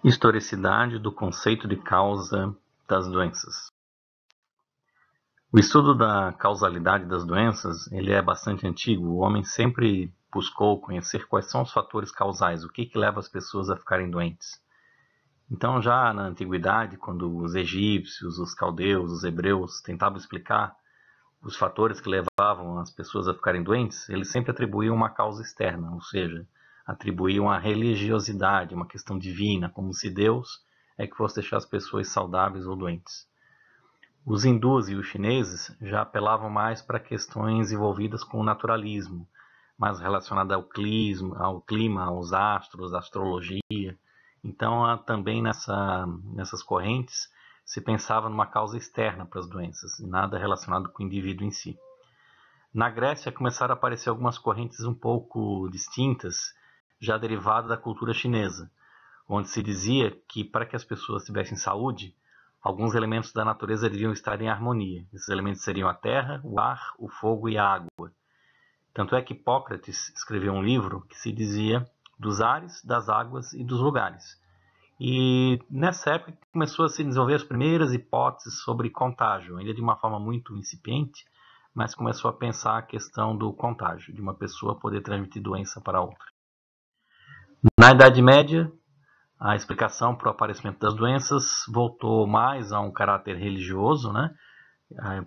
Historicidade do conceito de causa das doenças. O estudo da causalidade das doenças ele é bastante antigo. O homem sempre buscou conhecer quais são os fatores causais, o que leva as pessoas a ficarem doentes. Então, já na antiguidade, quando os egípcios, os caldeus, os hebreus tentavam explicar os fatores que levavam as pessoas a ficarem doentes, eles sempre atribuíam uma causa externa, ou seja, atribuíam a religiosidade, uma questão divina, como se Deus é que fosse deixar as pessoas saudáveis ou doentes. Os hindus e os chineses já apelavam mais para questões envolvidas com o naturalismo, mais relacionadas ao clima, aos astros, à astrologia. Então, também nessas correntes se pensava numa causa externa para as doenças, nada relacionado com o indivíduo em si. Na Grécia começaram a aparecer algumas correntes um pouco distintas, já derivadas da cultura chinesa, onde se dizia que para que as pessoas tivessem saúde, alguns elementos da natureza deviam estar em harmonia. Esses elementos seriam a terra, o ar, o fogo e a água. Tanto é que Hipócrates escreveu um livro que se dizia dos ares, das águas e dos lugares. E nessa época começou a se desenvolver as primeiras hipóteses sobre contágio, ainda de uma forma muito incipiente, mas começou a pensar a questão do contágio, de uma pessoa poder transmitir doença para outra. Na Idade Média, a explicação para o aparecimento das doenças voltou mais a um caráter religioso, né?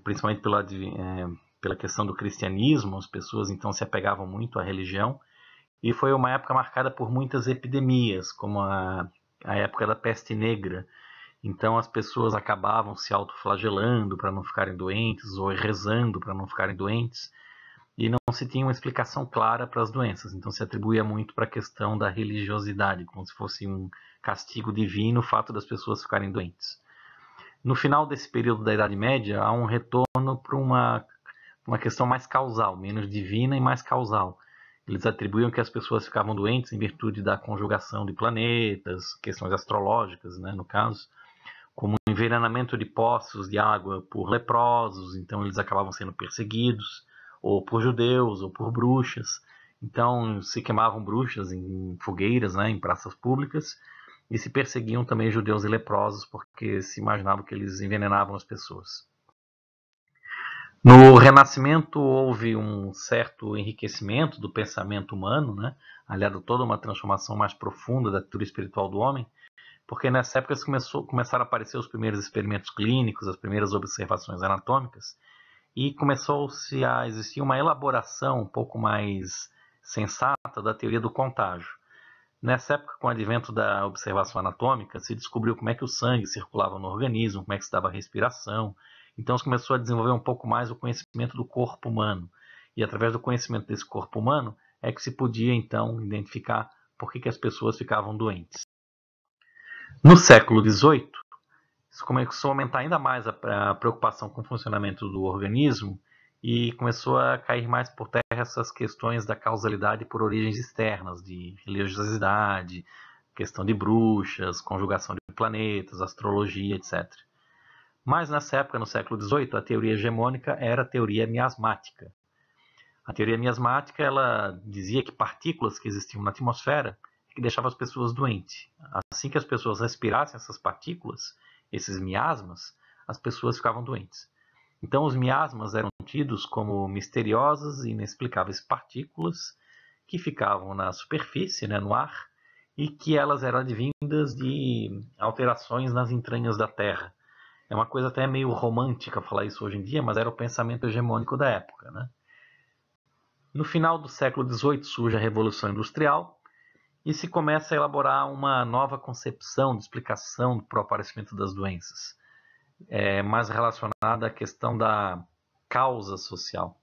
Principalmente pela questão do cristianismo, as pessoas então se apegavam muito à religião, e foi uma época marcada por muitas epidemias, como a época da peste negra. Então as pessoas acabavam se autoflagelando para não ficarem doentes, ou rezando para não ficarem doentes, e não se tinha uma explicação clara para as doenças. Então se atribuía muito para a questão da religiosidade, como se fosse um castigo divino o fato das pessoas ficarem doentes. No final desse período da Idade Média, há um retorno para uma questão mais causal, menos divina e mais causal. Eles atribuíam que as pessoas ficavam doentes em virtude da conjugação de planetas, questões astrológicas, né, no caso, como o envenenamento de poços de água por leprosos, então eles acabavam sendo perseguidos, ou por judeus, ou por bruxas. Então se queimavam bruxas em fogueiras, né, em praças públicas, e se perseguiam também judeus e leprosos, porque se imaginava que eles envenenavam as pessoas. No Renascimento houve um certo enriquecimento do pensamento humano, né? Aliado a toda uma transformação mais profunda da cultura espiritual do homem, porque nessa época começaram a aparecer os primeiros experimentos clínicos, as primeiras observações anatômicas, e começou-se a existir uma elaboração um pouco mais sensata da teoria do contágio. Nessa época, com o advento da observação anatômica, se descobriu como é que o sangue circulava no organismo, como é que se dava a respiração. Então se começou a desenvolver um pouco mais o conhecimento do corpo humano. E através do conhecimento desse corpo humano é que se podia então identificar por que as pessoas ficavam doentes. No século XVIII, isso começou a aumentar ainda mais a preocupação com o funcionamento do organismo e começou a cair mais por terra essas questões da causalidade por origens externas, de religiosidade, questão de bruxas, conjugação de planetas, astrologia, etc. Mas nessa época, no século XVIII, a teoria hegemônica era a teoria miasmática. A teoria miasmática ela dizia que partículas que existiam na atmosfera que deixavam as pessoas doentes. Assim que as pessoas respirassem essas partículas, esses miasmas, as pessoas ficavam doentes. Então os miasmas eram tidos como misteriosas e inexplicáveis partículas que ficavam na superfície, né, no ar, e que elas eram advindas de alterações nas entranhas da Terra. É uma coisa até meio romântica falar isso hoje em dia, mas era o pensamento hegemônico da época, né? No final do século XVIII surge a Revolução Industrial e se começa a elaborar uma nova concepção de explicação para o aparecimento das doenças, mais relacionada à questão da causa social.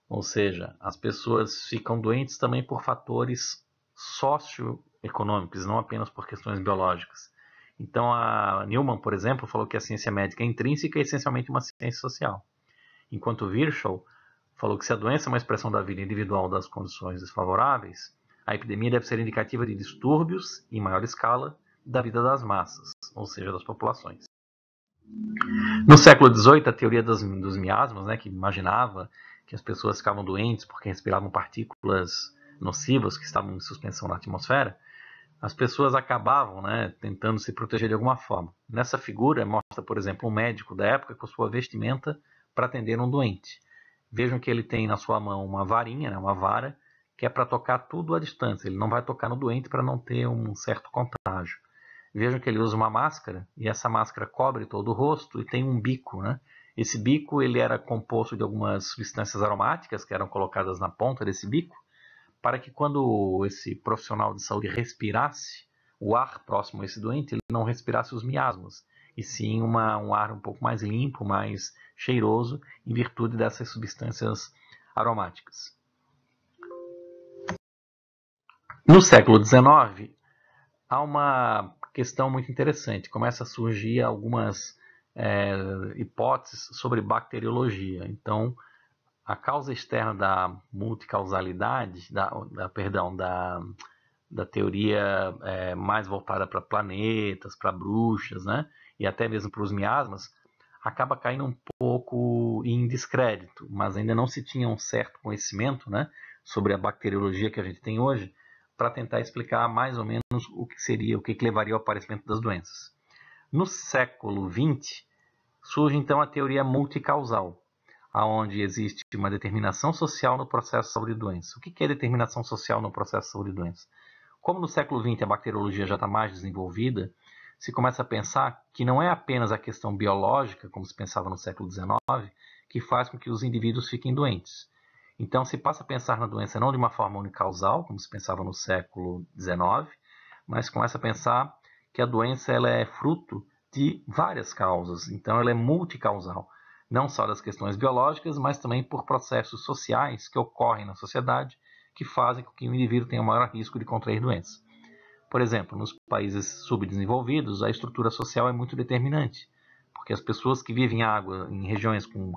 Ou seja, as pessoas ficam doentes também por fatores socioeconômicos, não apenas por questões biológicas. Então, a Newman, por exemplo, falou que a ciência médica é intrínseca e essencialmente uma ciência social. Enquanto Virchow falou que se a doença é uma expressão da vida individual das condições desfavoráveis, a epidemia deve ser indicativa de distúrbios, em maior escala, da vida das massas, ou seja, das populações. No século XVIII, a teoria dos miasmas, né, que imaginava que as pessoas ficavam doentes porque respiravam partículas nocivas que estavam em suspensão na atmosfera, as pessoas acabavam, né, tentando se proteger de alguma forma. Nessa figura mostra, por exemplo, um médico da época com sua vestimenta para atender um doente. Vejam que ele tem na sua mão uma varinha, né, uma vara, que é para tocar tudo à distância. Ele não vai tocar no doente para não ter um certo contágio. Vejam que ele usa uma máscara, e essa máscara cobre todo o rosto e tem um bico, né? Esse bico ele era composto de algumas substâncias aromáticas que eram colocadas na ponta desse bico, para que quando esse profissional de saúde respirasse o ar próximo a esse doente, ele não respirasse os miasmas, e sim um ar um pouco mais limpo, mais cheiroso, em virtude dessas substâncias aromáticas. No século XIX, há uma questão muito interessante. Começa a surgir algumas hipóteses sobre bacteriologia. Então, a causa externa da multicausalidade, da teoria mais voltada para planetas, para bruxas, né? E até mesmo para os miasmas, acaba caindo um pouco em descrédito, mas ainda não se tinha um certo conhecimento, né, sobre a bacteriologia que a gente tem hoje, para tentar explicar mais ou menos o que seria, o que levaria ao aparecimento das doenças. No século XX, surge então a teoria multicausal, onde existe uma determinação social no processo de saúde e doença. O que é determinação social no processo de saúde e doença? Como no século XX a bacteriologia já está mais desenvolvida, se começa a pensar que não é apenas a questão biológica, como se pensava no século XIX, que faz com que os indivíduos fiquem doentes. Então se passa a pensar na doença não de uma forma unicausal, como se pensava no século XIX, mas começa a pensar que a doença ela é fruto de várias causas, então ela é multicausal, não só das questões biológicas, mas também por processos sociais que ocorrem na sociedade, que fazem com que o indivíduo tenha um maior risco de contrair doenças. Por exemplo, nos países subdesenvolvidos, a estrutura social é muito determinante, porque as pessoas que vivem em regiões com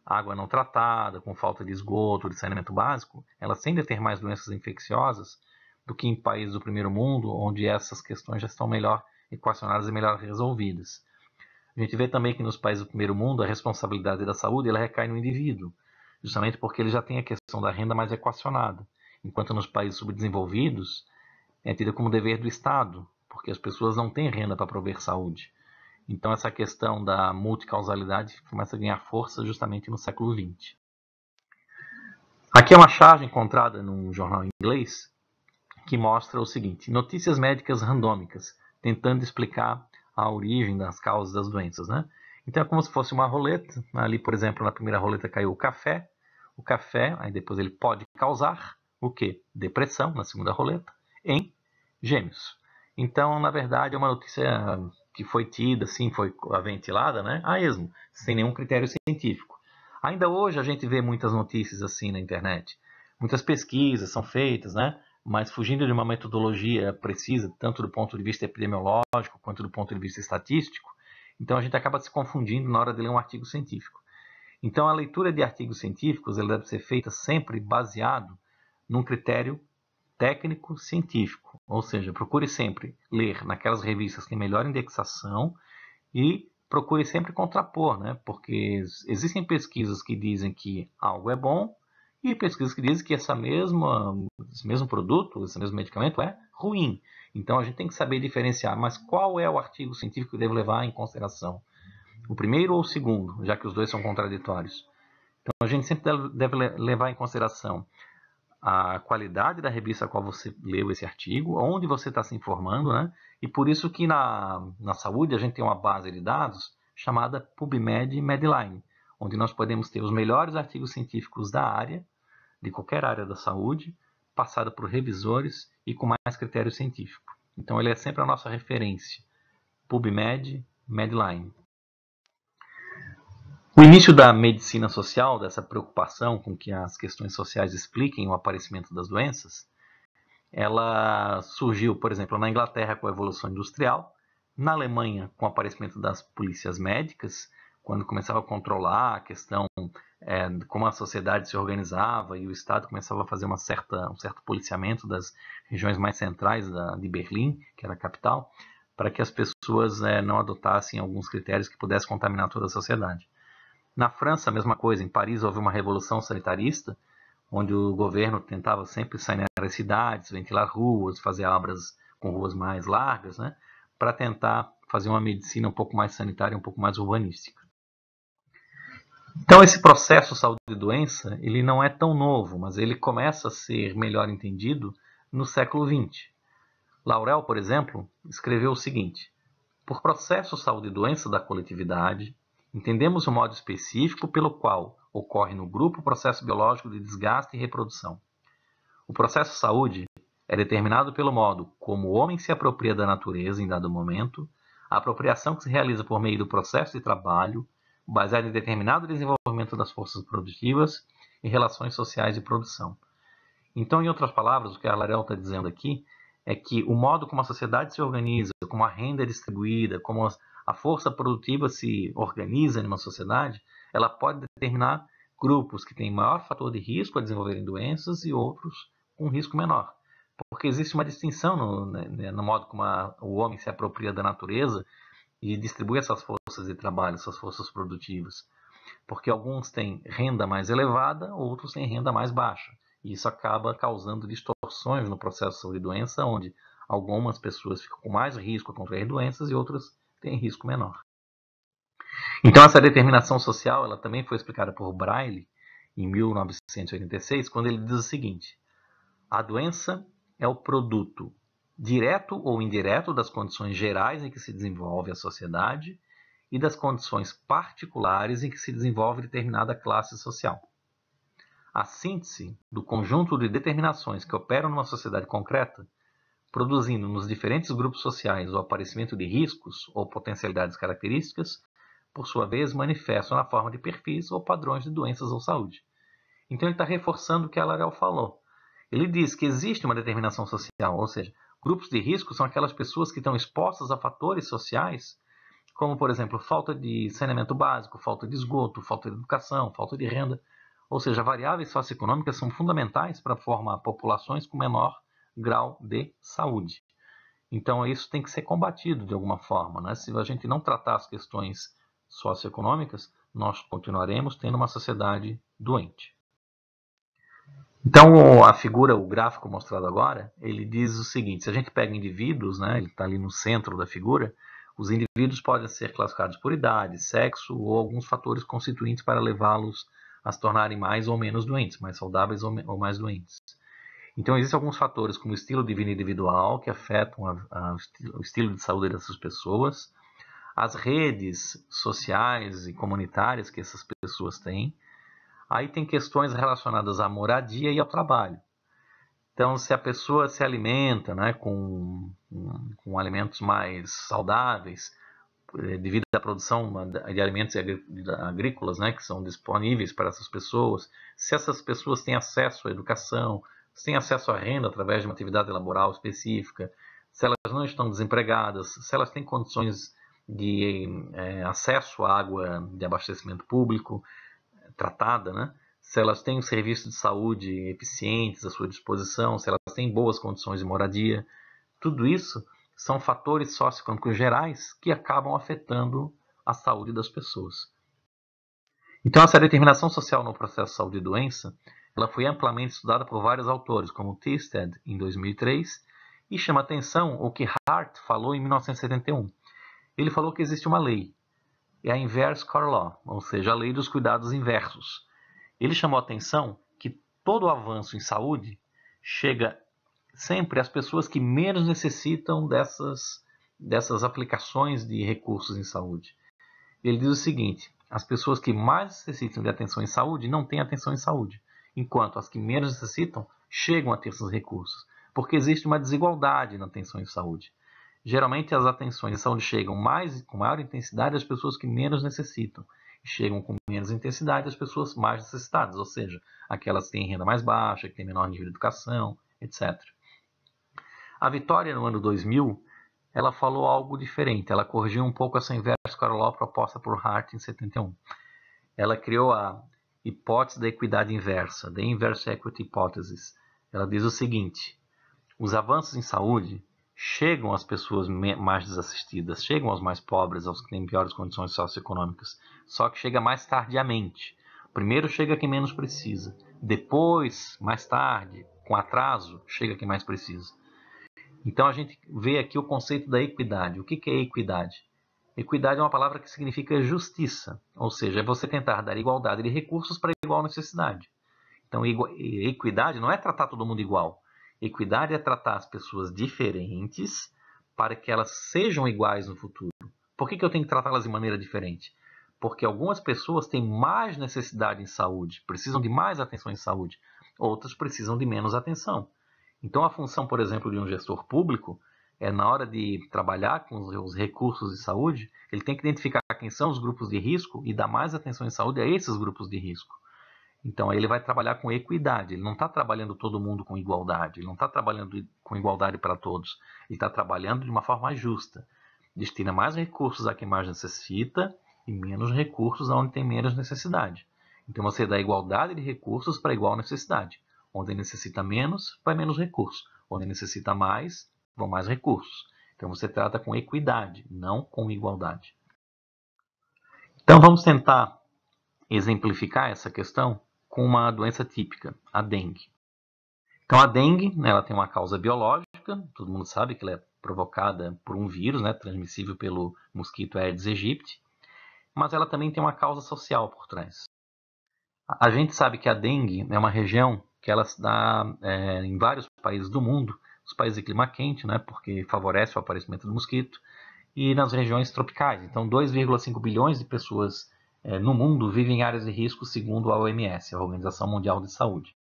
água não tratada, com falta de esgoto, de saneamento básico, elas tendem a ter mais doenças infecciosas do que em países do primeiro mundo, onde essas questões já estão melhor equacionadas e melhor resolvidas. A gente vê também que nos países do primeiro mundo a responsabilidade da saúde ela recai no indivíduo, justamente porque ele já tem a questão da renda mais equacionada, enquanto nos países subdesenvolvidos é tida como dever do Estado, porque as pessoas não têm renda para prover saúde. Então essa questão da multicausalidade começa a ganhar força justamente no século XX. Aqui é uma charge encontrada num jornal inglês que mostra o seguinte: notícias médicas randômicas, tentando explicar a origem das causas das doenças, né? Então é como se fosse uma roleta. Ali, por exemplo, na primeira roleta caiu o café. O café, aí depois ele pode causar o quê? Depressão, na segunda roleta, em gêmeos. Então, na verdade, é uma notícia que foi tida, assim, foi ventilada, né? A esmo, sem nenhum critério científico. Ainda hoje a gente vê muitas notícias assim na internet. Muitas pesquisas são feitas, né? Mas fugindo de uma metodologia precisa, tanto do ponto de vista epidemiológico quanto do ponto de vista estatístico, então a gente acaba se confundindo na hora de ler um artigo científico. Então a leitura de artigos científicos ela deve ser feita sempre baseado num critério técnico-científico, ou seja, procure sempre ler naquelas revistas que têm melhor indexação e procure sempre contrapor, né? Porque existem pesquisas que dizem que algo é bom e pesquisas que dizem que esse mesmo produto, esse mesmo medicamento é ruim. Então a gente tem que saber diferenciar, mas qual é o artigo científico que eu devo levar em consideração? O primeiro ou o segundo, já que os dois são contraditórios? Então a gente sempre deve levar em consideração a qualidade da revista a qual você leu esse artigo, onde você está se informando, né? E por isso que na saúde a gente tem uma base de dados chamada PubMed Medline, onde nós podemos ter os melhores artigos científicos da área, de qualquer área da saúde, passada por revisores e com mais critério científico. Então ele é sempre a nossa referência, PubMed Medline. O início da medicina social, dessa preocupação com que as questões sociais expliquem o aparecimento das doenças, ela surgiu, por exemplo, na Inglaterra com a Evolução Industrial, na Alemanha com o aparecimento das polícias médicas, quando começava a controlar a questão de como a sociedade se organizava e o Estado começava a fazer um certo policiamento das regiões mais centrais de Berlim, que era a capital, para que as pessoas não adotassem alguns critérios que pudessem contaminar toda a sociedade. Na França, a mesma coisa. Em Paris houve uma revolução sanitarista, onde o governo tentava sempre sanear as cidades, ventilar ruas, fazer obras com ruas mais largas, né, para tentar fazer uma medicina um pouco mais sanitária, um pouco mais urbanística. Então esse processo saúde e doença, ele não é tão novo, mas ele começa a ser melhor entendido no século XX. Laurel, por exemplo, escreveu o seguinte: por processo saúde e doença da coletividade, entendemos o modo específico pelo qual ocorre no grupo o processo biológico de desgaste e reprodução. O processo saúde é determinado pelo modo como o homem se apropria da natureza em dado momento, a apropriação que se realiza por meio do processo de trabalho, baseado em determinado desenvolvimento das forças produtivas e relações sociais de produção. Então, em outras palavras, o que a Laurel está dizendo aqui é que o modo como a sociedade se organiza, como a renda é distribuída, como a força produtiva se organiza em uma sociedade, ela pode determinar grupos que têm maior fator de risco a desenvolverem doenças e outros com risco menor. Porque existe uma distinção no modo como o homem se apropria da natureza e distribui essas forças de trabalho, essas forças produtivas. Porque alguns têm renda mais elevada, outros têm renda mais baixa. E isso acaba causando distorções no processo de saúde e doença, onde algumas pessoas ficam com mais risco a contrair doenças e outras têm risco menor. Então essa determinação social ela também foi explicada por Braille em 1986, quando ele diz o seguinte: a doença é o produto direto ou indireto das condições gerais em que se desenvolve a sociedade e das condições particulares em que se desenvolve determinada classe social. A síntese do conjunto de determinações que operam numa sociedade concreta, produzindo nos diferentes grupos sociais o aparecimento de riscos ou potencialidades características, por sua vez manifestam na forma de perfis ou padrões de doenças ou saúde. Então ele está reforçando o que a Laurel falou. Ele diz que existe uma determinação social, ou seja, grupos de risco são aquelas pessoas que estão expostas a fatores sociais, como, por exemplo, falta de saneamento básico, falta de esgoto, falta de educação, falta de renda. Ou seja, variáveis socioeconômicas são fundamentais para formar populações com menor grau de saúde. Então, isso tem que ser combatido de alguma forma, né? Se a gente não tratar as questões socioeconômicas, nós continuaremos tendo uma sociedade doente. Então, a figura, o gráfico mostrado agora, ele diz o seguinte: se a gente pega indivíduos, né, ele está ali no centro da figura, os indivíduos podem ser classificados por idade, sexo ou alguns fatores constituintes para levá-los a se tornarem mais ou menos doentes, mais saudáveis ou mais doentes. Então, existem alguns fatores, como o estilo de vida individual, que afetam o estilo de saúde dessas pessoas, as redes sociais e comunitárias que essas pessoas têm. Aí tem questões relacionadas à moradia e ao trabalho. Então, se a pessoa se alimenta, né, com alimentos mais saudáveis, devido à produção de alimentos agrícolas, né, que são disponíveis para essas pessoas, se essas pessoas têm acesso à educação, se têm acesso à renda através de uma atividade laboral específica, se elas não estão desempregadas, se elas têm condições de acesso à água de abastecimento público, tratada, né? Se elas têm um serviço de saúde eficientes à sua disposição, se elas têm boas condições de moradia, tudo isso são fatores socioeconômicos gerais que acabam afetando a saúde das pessoas. Então, essa determinação social no processo de saúde e doença, ela foi amplamente estudada por vários autores, como Thisted, em 2003, e chama atenção o que Hart falou em 1971. Ele falou que existe uma lei, é a Inverse Care Law, ou seja, a lei dos cuidados inversos. Ele chamou a atenção que todo avanço em saúde chega sempre às pessoas que menos necessitam dessas aplicações de recursos em saúde. Ele diz o seguinte: as pessoas que mais necessitam de atenção em saúde não têm atenção em saúde, enquanto as que menos necessitam chegam a ter esses recursos, porque existe uma desigualdade na atenção em saúde. Geralmente as atenções em saúde chegam com maior intensidade às pessoas que menos necessitam, e chegam com menos intensidade às pessoas mais necessitadas, ou seja, aquelas que têm renda mais baixa, que têm menor nível de educação, etc. A Vitória, no ano 2000, ela falou algo diferente, ela corrigiu um pouco essa Inverse Care Law proposta por Hart em 71. Ela criou a hipótese da equidade inversa, The Inverse Equity Hypothesis. Ela diz o seguinte: os avanços em saúde chegam às pessoas mais desassistidas, chegam aos mais pobres, aos que têm piores condições socioeconômicas, só que chega mais tardiamente. Primeiro chega quem menos precisa, depois, mais tarde, com atraso, chega quem mais precisa. Então a gente vê aqui o conceito da equidade. O que é equidade? Equidade é uma palavra que significa justiça, ou seja, é você tentar dar igualdade de recursos para igual necessidade. Então, equidade não é tratar todo mundo igual. Equidade é tratar as pessoas diferentes para que elas sejam iguais no futuro. Por que eu tenho que tratá-las de maneira diferente? Porque algumas pessoas têm mais necessidade em saúde, precisam de mais atenção em saúde. Outras precisam de menos atenção. Então, a função, por exemplo, de um gestor público é, na hora de trabalhar com os recursos de saúde, ele tem que identificar quem são os grupos de risco e dar mais atenção em saúde a esses grupos de risco. Então, aí ele vai trabalhar com equidade. Ele não está trabalhando todo mundo com igualdade. Ele não está trabalhando com igualdade para todos. Ele está trabalhando de uma forma justa. Destina mais recursos a quem mais necessita e menos recursos aonde tem menos necessidade. Então, você dá igualdade de recursos para igual necessidade. Onde necessita menos, vai menos recursos. Onde necessita mais, vão mais recursos. Então, você trata com equidade, não com igualdade. Então, vamos tentar exemplificar essa questão com uma doença típica, a dengue. Então, a dengue, ela tem uma causa biológica, todo mundo sabe que ela é provocada por um vírus, transmissível pelo mosquito Aedes aegypti, mas ela também tem uma causa social por trás. A gente sabe que a dengue é uma região que ela se dá em vários países do mundo, os países de clima quente, porque favorece o aparecimento do mosquito, e nas regiões tropicais. Então, 2,5 bilhões de pessoas no mundo vivem em áreas de risco, segundo a OMS, a Organização Mundial de Saúde.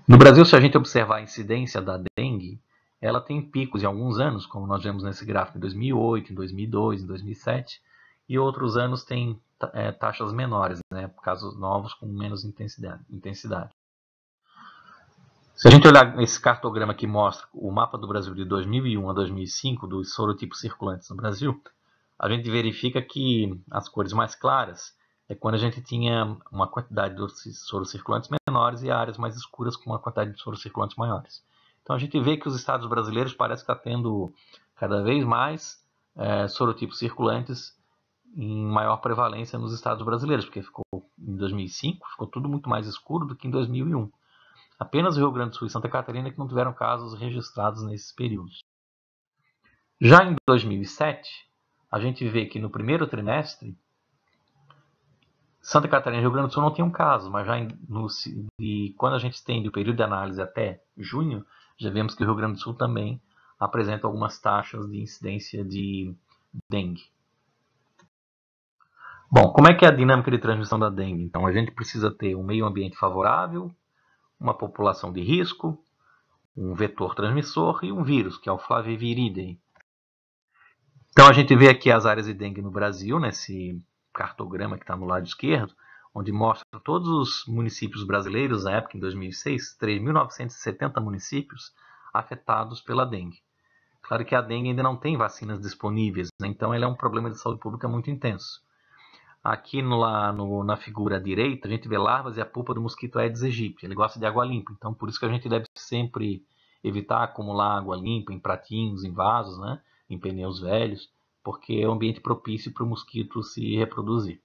No Brasil, se a gente observar a incidência da dengue, ela tem picos em alguns anos, como nós vemos nesse gráfico em 2008, em 2002, em 2007, e outros anos tem taxas menores, casos novos com menos intensidade. Se a gente olhar esse cartograma que mostra o mapa do Brasil de 2001 a 2005, dos sorotipos circulantes no Brasil, a gente verifica que as cores mais claras é quando a gente tinha uma quantidade de soros circulantes menores e áreas mais escuras com uma quantidade de soros circulantes maiores. Então a gente vê que os estados brasileiros parecem estar tendo cada vez mais sorotipos circulantes em maior prevalência nos estados brasileiros, porque ficou em 2005 ficou tudo muito mais escuro do que em 2001. Apenas o Rio Grande do Sul e Santa Catarina que não tiveram casos registrados nesses períodos. Já em 2007, a gente vê que no primeiro trimestre, Santa Catarina e Rio Grande do Sul não tinham casos, mas já quando a gente estende o período de análise até junho, já vemos que o Rio Grande do Sul também apresenta algumas taxas de incidência de dengue. Bom, como é que é a dinâmica de transmissão da dengue? Então, a gente precisa ter um meio ambiente favorável, uma população de risco, um vetor transmissor e um vírus, que é o Flaviviridae. Então, a gente vê aqui as áreas de dengue no Brasil, nesse cartograma que está no lado esquerdo, onde mostra todos os municípios brasileiros, na época, em 2006, 3.970 municípios afetados pela dengue. Claro que a dengue ainda não tem vacinas disponíveis, então ele é um problema de saúde pública muito intenso. Aqui na figura direita, a gente vê larvas e a pupa do mosquito Aedes aegypti. Ele gosta de água limpa, então por isso que a gente deve sempre evitar acumular água limpa em pratinhos, em vasos, em pneus velhos, porque é um ambiente propício para o mosquito se reproduzir.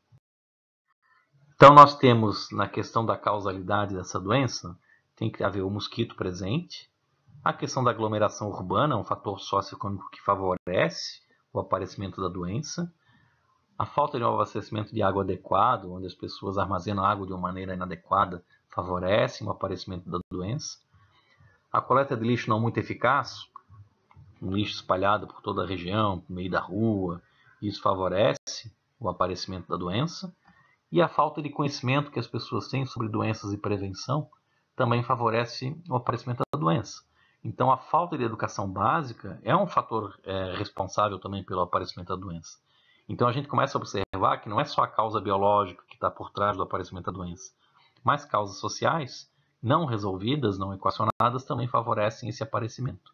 Então nós temos, na questão da causalidade dessa doença, tem que haver o mosquito presente, a questão da aglomeração urbana, um fator socioeconômico que favorece o aparecimento da doença, a falta de um abastecimento de água adequado, onde as pessoas armazenam água de uma maneira inadequada, favorece o aparecimento da doença, a coleta de lixo não muito eficaz, um lixo espalhado por toda a região, no meio da rua, isso favorece o aparecimento da doença, e a falta de conhecimento que as pessoas têm sobre doenças e prevenção também favorece o aparecimento da doença. Então, a falta de educação básica é um fator responsável também pelo aparecimento da doença. Então, a gente começa a observar que não é só a causa biológica que está por trás do aparecimento da doença, mas causas sociais não resolvidas, não equacionadas, também favorecem esse aparecimento.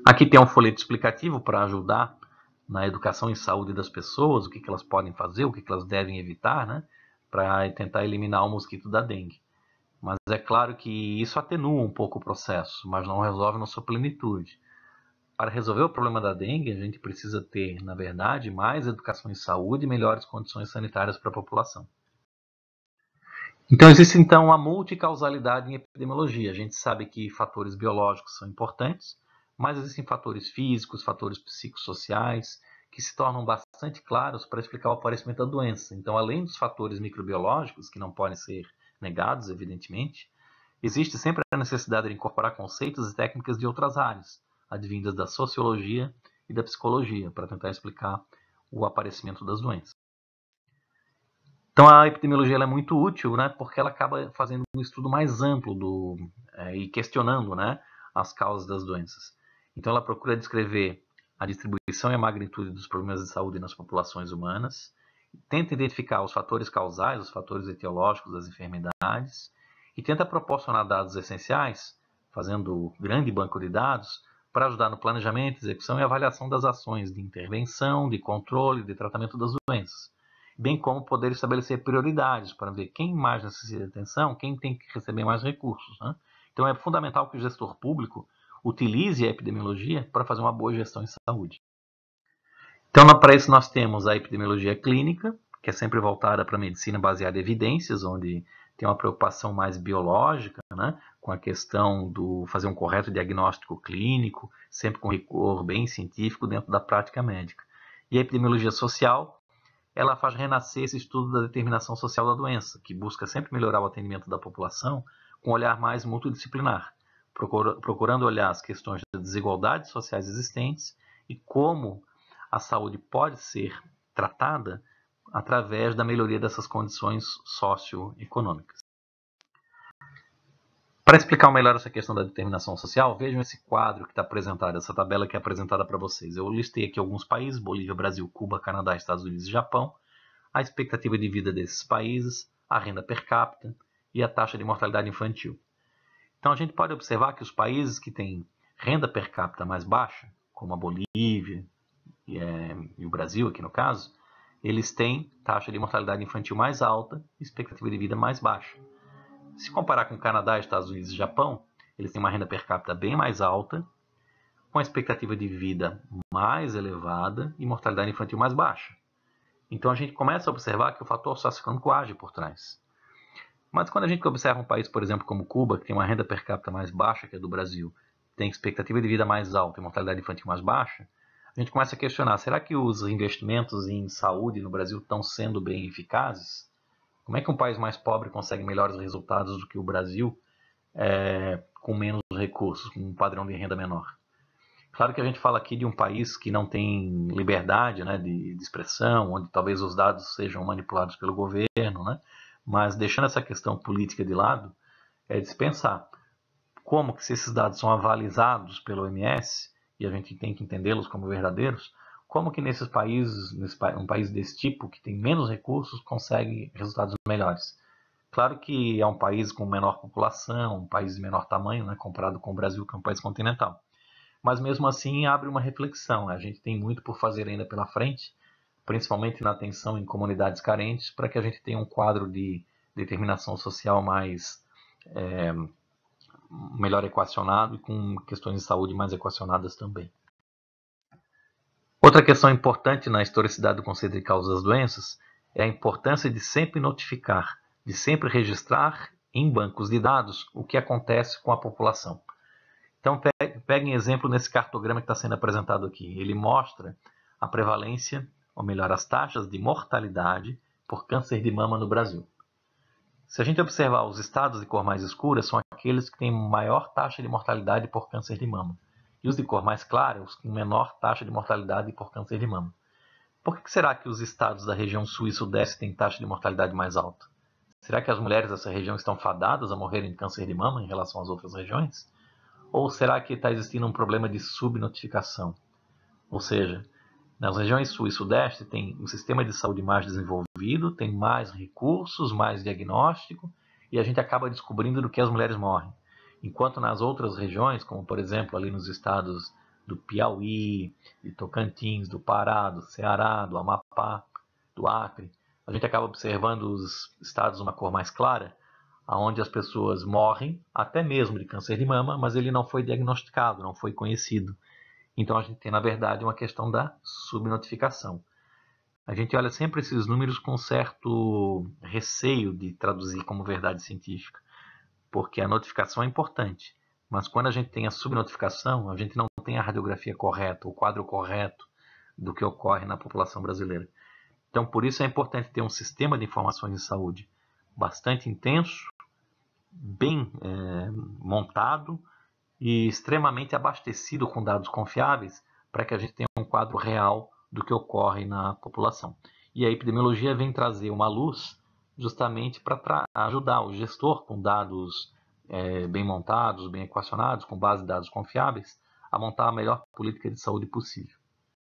Aqui tem um folheto explicativo para ajudar na educação em saúde das pessoas, o que elas podem fazer, o que elas devem evitar, para tentar eliminar o mosquito da dengue. Mas é claro que isso atenua um pouco o processo, mas não resolve na sua plenitude. Para resolver o problema da dengue, a gente precisa ter, na verdade, mais educação em saúde e melhores condições sanitárias para a população. Então existe então a multicausalidade em epidemiologia. A gente sabe que fatores biológicos são importantes, mas existem fatores físicos, fatores psicossociais, que se tornam bastante claros para explicar o aparecimento da doença. Então, além dos fatores microbiológicos, que não podem ser negados, evidentemente, existe sempre a necessidade de incorporar conceitos e técnicas de outras áreas, advindas da sociologia e da psicologia, para tentar explicar o aparecimento das doenças. Então a epidemiologia ela é muito útil, né, porque ela acaba fazendo um estudo mais amplo e questionando, né, as causas das doenças. Então ela procura descrever a distribuição e a magnitude dos problemas de saúde nas populações humanas, tenta identificar os fatores causais, os fatores etiológicos das enfermidades, e tenta proporcionar dados essenciais, fazendo grande banco de dados, para ajudar no planejamento, execução e avaliação das ações de intervenção, de controle, de tratamento das doenças, bem como poder estabelecer prioridades para ver quem mais necessita de atenção, quem tem que receber mais recursos, né? Então é fundamental que o gestor público utilize a epidemiologia para fazer uma boa gestão em saúde. Então, para isso nós temos a epidemiologia clínica, que é sempre voltada para a medicina baseada em evidências, onde tem uma preocupação mais biológica, né, com a questão do fazer um correto diagnóstico clínico, sempre com rigor bem científico dentro da prática médica. E a epidemiologia social, ela faz renascer esse estudo da determinação social da doença, que busca sempre melhorar o atendimento da população com um olhar mais multidisciplinar, procurando olhar as questões das desigualdades sociais existentes e como a saúde pode ser tratada através da melhoria dessas condições socioeconômicas. Para explicar melhor essa questão da determinação social, vejam esse quadro que está apresentado, essa tabela que é apresentada para vocês. Eu listei aqui alguns países: Bolívia, Brasil, Cuba, Canadá, Estados Unidos e Japão, a expectativa de vida desses países, a renda per capita e a taxa de mortalidade infantil. Então a gente pode observar que os países que têm renda per capita mais baixa, como a Bolívia e o Brasil aqui no caso, eles têm taxa de mortalidade infantil mais alta e expectativa de vida mais baixa. Se comparar com o Canadá, Estados Unidos e Japão, eles têm uma renda per capita bem mais alta, com a expectativa de vida mais elevada e mortalidade infantil mais baixa. Então a gente começa a observar que o fator socioeconômico age por trás. Mas quando a gente observa um país, por exemplo, como Cuba, que tem uma renda per capita mais baixa que a do Brasil, tem expectativa de vida mais alta e mortalidade infantil mais baixa, a gente começa a questionar: será que os investimentos em saúde no Brasil estão sendo bem eficazes? Como é que um país mais pobre consegue melhores resultados do que o Brasil com menos recursos, com um padrão de renda menor? Claro que a gente fala aqui de um país que não tem liberdade, né, de expressão, onde talvez os dados sejam manipulados pelo governo, né? Mas deixando essa questão política de lado, é de se pensar como que, se esses dados são avalizados pelo OMS, e a gente tem que entendê-los como verdadeiros, como que nesses países, um país desse tipo, que tem menos recursos, consegue resultados melhores. Claro que é um país com menor população, um país de menor tamanho, né, comparado com o Brasil, que é um país continental. Mas mesmo assim abre uma reflexão. A gente tem muito por fazer ainda pela frente, principalmente na atenção em comunidades carentes, para que a gente tenha um quadro de determinação social mais melhor equacionado e com questões de saúde mais equacionadas também. Outra questão importante na historicidade do conceito de causa das doenças é a importância de sempre notificar, de sempre registrar em bancos de dados o que acontece com a população. Então, peguem exemplo nesse cartograma que está sendo apresentado aqui. Ele mostra a prevalência, ou melhor, as taxas de mortalidade por câncer de mama no Brasil. Se a gente observar os estados de cor mais escura, são aqueles que têm maior taxa de mortalidade por câncer de mama. E os de cor mais clara, os com menor taxa de mortalidade por câncer de mama. Por que será que os estados da região sul e sudeste têm taxa de mortalidade mais alta? Será que as mulheres dessa região estão fadadas a morrerem de câncer de mama em relação às outras regiões? Ou será que está existindo um problema de subnotificação? Ou seja, nas regiões sul e sudeste tem um sistema de saúde mais desenvolvido, tem mais recursos, mais diagnóstico, e a gente acaba descobrindo do que as mulheres morrem. Enquanto nas outras regiões, como por exemplo ali nos estados do Piauí, de Tocantins, do Pará, do Ceará, do Amapá, do Acre, a gente acaba observando os estados de uma cor mais clara, onde as pessoas morrem, até mesmo de câncer de mama, mas ele não foi diagnosticado, não foi conhecido. Então a gente tem, na verdade, uma questão da subnotificação. A gente olha sempre esses números com certo receio de traduzir como verdade científica, porque a notificação é importante, mas quando a gente tem a subnotificação, a gente não tem a radiografia correta, o quadro correto do que ocorre na população brasileira. Então, por isso é importante ter um sistema de informações de saúde bastante intenso, bem montado e extremamente abastecido com dados confiáveis para que a gente tenha um quadro real do que ocorre na população. E a epidemiologia vem trazer uma luz justamente para ajudar o gestor com dados bem montados, bem equacionados, com base de dados confiáveis, a montar a melhor política de saúde possível.